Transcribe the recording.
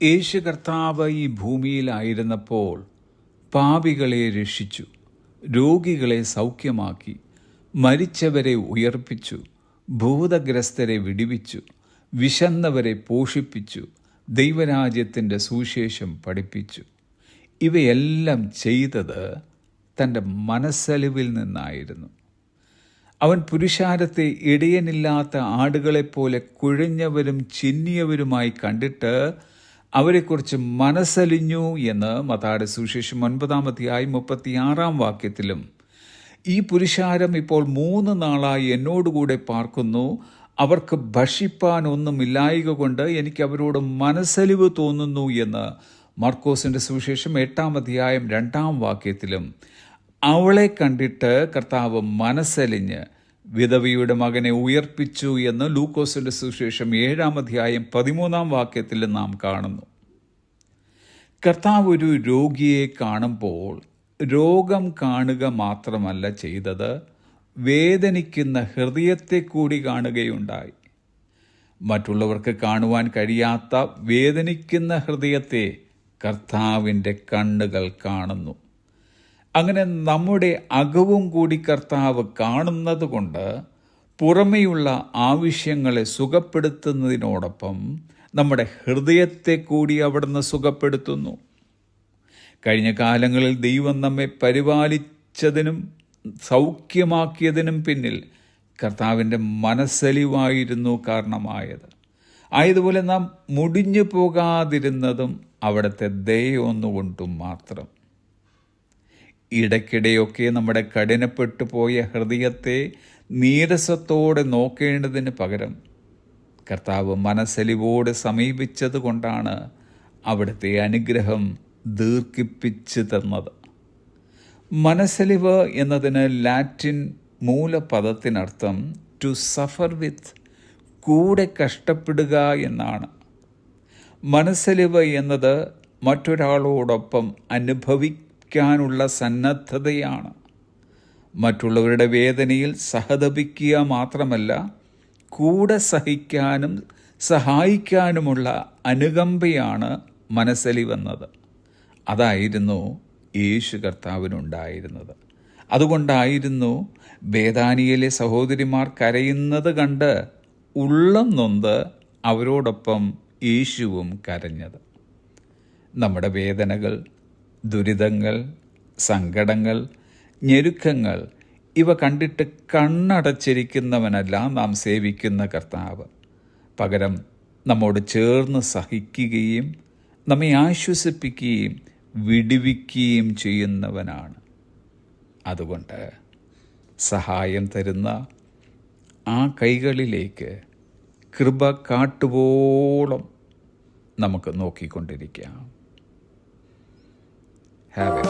യേശു കർത്താവ് ഈ ഭൂമിയിലായിരുന്നപ്പോൾ പാപികളെ രക്ഷിച്ചു, രോഗികളെ സൗഖ്യമാക്കി, മരിച്ചവരെ ഉയർപ്പിച്ചു, ഭൂതഗ്രസ്തരെ വിടുവിച്ചു, വിശന്നവരെ പോഷിപ്പിച്ചു, ദൈവരാജ്യത്തിൻ്റെ സുവിശേഷം പഠിപ്പിച്ചു. ഇവയെല്ലാം ചെയ്തത് തൻ്റെ മനസ്സലിവിൽ നിന്നായിരുന്നു. അവൻ പുരുഷാരത്തെ ഇടയനില്ലാത്ത ആടുകളെപ്പോലെ കുഴഞ്ഞവരും ചിന്നിയവരുമായി കണ്ടിട്ട് അവരെക്കുറിച്ച് മനസ്സലിഞ്ഞു എന്ന് മത്തായിയുടെ സുവിശേഷം 9:36 ഈ പുരുഷാരം ഇപ്പോൾ 3 നാളായി എന്നോടുകൂടെ പാർക്കുന്നു, അവർക്ക് ഭക്ഷിപ്പാൻ ഒന്നുമില്ലായ്ക കൊണ്ട് എനിക്ക് അവരോട് മനസ്സലിവ് തോന്നുന്നു എന്ന് മർക്കോസിൻ്റെ സുവിശേഷം 8:2 അവളെ കണ്ടിട്ട് കർത്താവ് മനസ്സലിഞ്ഞ് വിധവയുടെ മകനെ ഉയർപ്പിച്ചു എന്ന് ലൂക്കോസിൻ്റെ സുവിശേഷം 7:13 നാം കാണുന്നു. കർത്താവ് ഒരു രോഗിയെ കാണുമ്പോൾ രോഗം കാണുക മാത്രമല്ല ചെയ്തത്, വേദനിക്കുന്ന ഹൃദയത്തെ കൂടി കാണുകയുണ്ടായി. മറ്റുള്ളവർക്ക് കാണുവാൻ കഴിയാത്ത വേദനിക്കുന്ന ഹൃദയത്തെ കർത്താവിൻ്റെ കണ്ണുകൾ കാണുന്നു. അങ്ങനെ നമ്മുടെ അകവും കൂടി കർത്താവ് കാണുന്നത് കൊണ്ട് പുറമെയുള്ള ആവശ്യങ്ങളെ സുഖപ്പെടുത്തുന്നതിനോടൊപ്പം നമ്മുടെ ഹൃദയത്തെ കൂടി അവിടുന്ന് സുഖപ്പെടുത്തുന്നു. കഴിഞ്ഞ കാലങ്ങളിൽ ദൈവം നമ്മെ പരിപാലിച്ചതിനും സൗഖ്യമാക്കിയതിനും പിന്നിൽ കർത്താവിൻ്റെ മനസ്സലിവായിരുന്നു കാരണമായത്. ആയതുപോലെ നാം മുടിഞ്ഞു പോകാതിരുന്നതും അവിടുത്തെ ദയൊന്നുകൊണ്ടും മാത്രം. ഇടയ്ക്കിടെയൊക്കെ നമ്മുടെ കഠിനപ്പെട്ടു പോയ ഹൃദയത്തെ നീരസത്തോടെ നോക്കേണ്ടതിന് പകരം കർത്താവ് മനസ്സലിവോടെ സമീപിച്ചത് കൊണ്ടാണ് അവിടുത്തെ അനുഗ്രഹം ദീർഘിപ്പിച്ച് തന്നത്. മനസ്സലിവ് എന്നതിന് ലാറ്റിൻ മൂലപദത്തിനർത്ഥം ടു സഫർ വിത്ത്, കൂടെ കഷ്ടപ്പെടുക എന്നാണ്. മനസ്സലിവ് എന്നത് മറ്റൊരാളോടൊപ്പം അനുഭവിക്കാനുള്ള സന്നദ്ധതയാണ്. മറ്റുള്ളവരുടെ വേദനയിൽ സഹതപിക്കുക മാത്രമല്ല, കൂടെ സഹിക്കാനും സഹായിക്കാനുമുള്ള അനുകമ്പയാണ് മനസ്സലിവെന്നത്. അതായിരുന്നു യേശു കർത്താവിനുണ്ടായിരുന്നത്. അതുകൊണ്ടായിരുന്നു ബേഥാനിയയിലെ സഹോദരിമാർ കരയുന്നത് കണ്ട് ഉള്ളം നൊന്ത് അവരോടൊപ്പം യേശുവും കരഞ്ഞത്. നമ്മുടെ വേദനകൾ, ദുരിതങ്ങൾ, സങ്കടങ്ങൾ, ഞെരുക്കങ്ങൾ ഇവ കണ്ടിട്ട് കണ്ണടച്ചിരിക്കുന്നവനല്ല നാം സേവിക്കുന്ന കർത്താവ്. പകരം നമ്മോട് ചേർന്ന് സഹിക്കുകയും നമ്മെ ആശ്വസിപ്പിക്കുകയും വിടുവിക്കുകയും ചെയ്യുന്നവനാണ്. അതുകൊണ്ട് സഹായം തരുന്ന ആ കൈകളിലേക്ക് കൃപ കാട്ടുവോളം നമുക്ക് നോക്കിക്കൊണ്ടിരിക്കാം. Have A